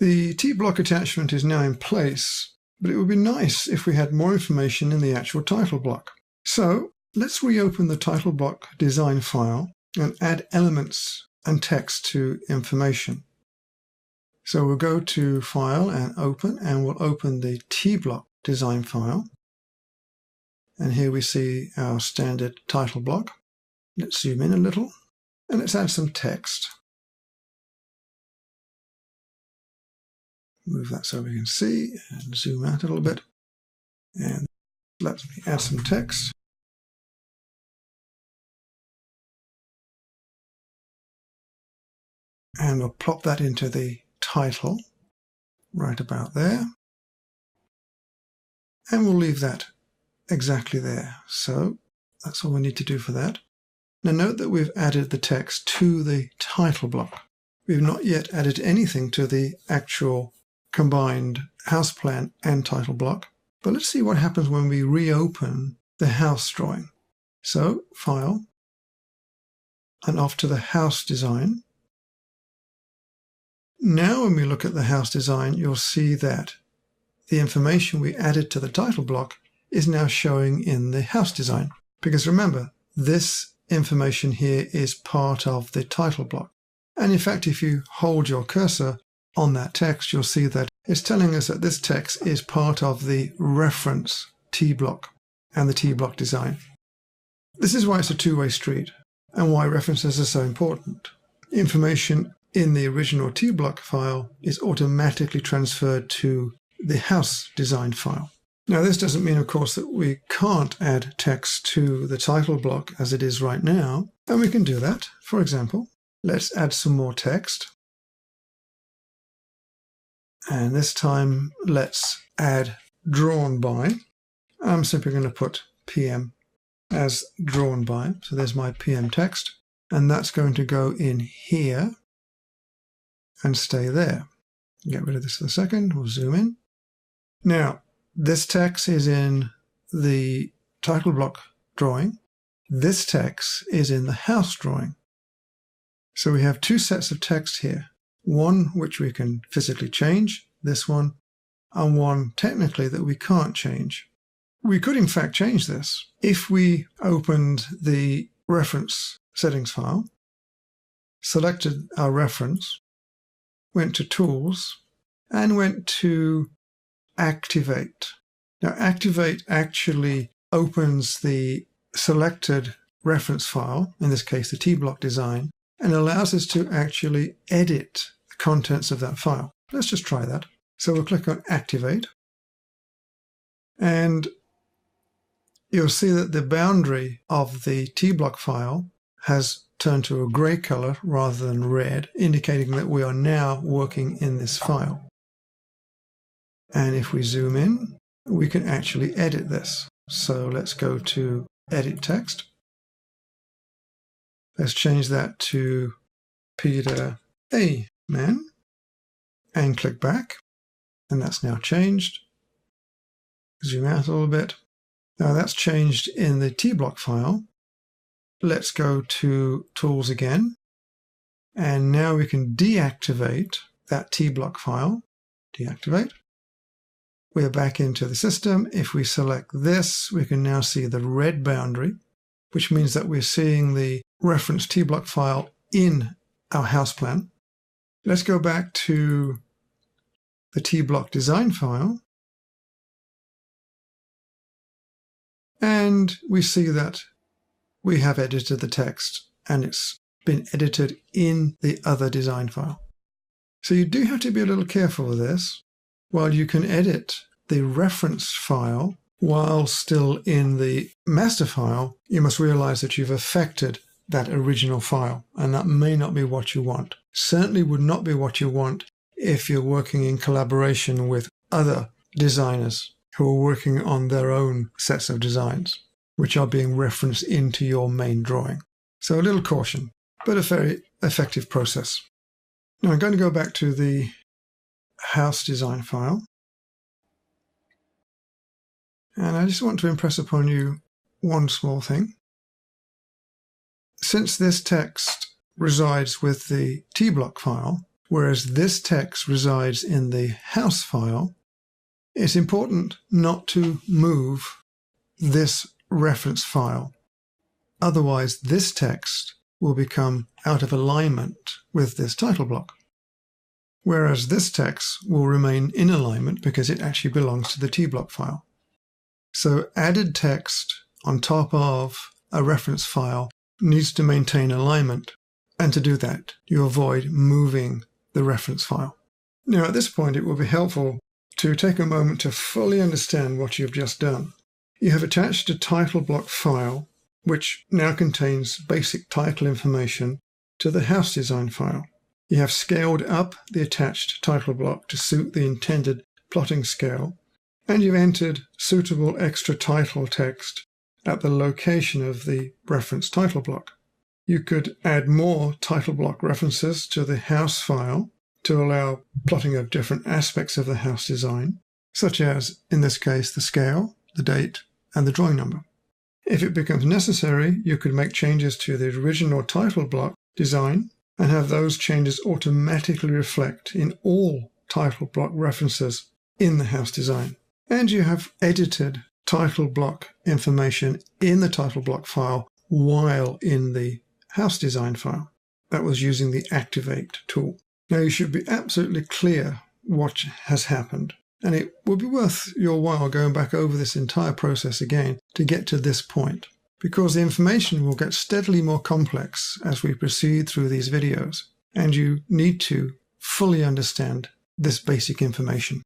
The T-block attachment is now in place, but it would be nice if we had more information in the actual title block. So let's reopen the title block design file and add elements and text to information. So we'll go to File and Open, and we'll open the T-block design file. And here we see our standard title block. Let's zoom in a little, and let's add some text. Move that so we can see, and zoom out a little bit. And let me add some text. And we'll plop that into the title, right about there. And we'll leave that exactly there. So that's all we need to do for that. Now note that we've added the text to the title block. We've not yet added anything to the actual combined house plan and title block. But let's see what happens when we reopen the house drawing. So File, and off to the house design. Now when we look at the house design, you'll see that the information we added to the title block is now showing in the house design. Because remember, this information here is part of the title block. And in fact, if you hold your cursor on that text, you'll see that it's telling us that this text is part of the reference T-block and the T-block design. This is why it's a two-way street and why references are so important. Information in the original T-block file is automatically transferred to the house design file. Now this doesn't mean, of course, that we can't add text to the title block as it is right now, and we can do that. For example, let's add some more text. And this time, let's add drawn by. I'm simply going to put PM as drawn by. So there's my PM text. And that's going to go in here and stay there. Get rid of this for a second. We'll zoom in. Now, this text is in the title block drawing. This text is in the house drawing. So we have two sets of text here. One which we can physically change, this one, and one technically that we can't change. We could in fact change this. If we opened the reference settings file, selected our reference, went to Tools, and went to Activate. Now Activate actually opens the selected reference file, in this case the T-block design, and allows us to actually edit the contents of that file. Let's just try that. So we'll click on Activate, and you'll see that the boundary of the T-block file has turned to a grey color rather than red, indicating that we are now working in this file. And if we zoom in, we can actually edit this. So let's go to Edit Text. Let's change that to Peter A. Man and click back. And that's now changed. Zoom out a little bit. Now that's changed in the T-block file. Let's go to Tools again. And now we can deactivate that T-block file. Deactivate. We're back into the system. If we select this, we can now see the red boundary, which means that we're seeing the reference T-block file in our house plan. Let's go back to the T-block design file. And we see that we have edited the text and it's been edited in the other design file. So you do have to be a little careful with this. While you can edit the reference file while still in the master file, you must realize that you've affected that original file, and that may not be what you want. Certainly would not be what you want if you're working in collaboration with other designers who are working on their own sets of designs, which are being referenced into your main drawing. So a little caution, but a very effective process. Now I'm going to go back to the house design file. And I just want to impress upon you one small thing. Since this text resides with the T-block file, whereas this text resides in the house file, it's important not to move this reference file. Otherwise, this text will become out of alignment with this title block, whereas this text will remain in alignment because it actually belongs to the tblock file. So added text on top of a reference file needs to maintain alignment, and to do that, you avoid moving the reference file. Now, at this point, it will be helpful to take a moment to fully understand what you've just done. You have attached a title block file, which now contains basic title information, to the house design file. You have scaled up the attached title block to suit the intended plotting scale, and you've entered suitable extra title text at the location of the reference title block. You could add more title block references to the house file to allow plotting of different aspects of the house design, such as, in this case, the scale, the date, and the drawing number. If it becomes necessary, you could make changes to the original title block design and have those changes automatically reflect in all title block references in the house design. And you have edited title block information in the title block file while in the house design file. That was using the Activate tool. Now, you should be absolutely clear what has happened, and it will be worth your while going back over this entire process again to get to this point, because the information will get steadily more complex as we proceed through these videos, and you need to fully understand this basic information.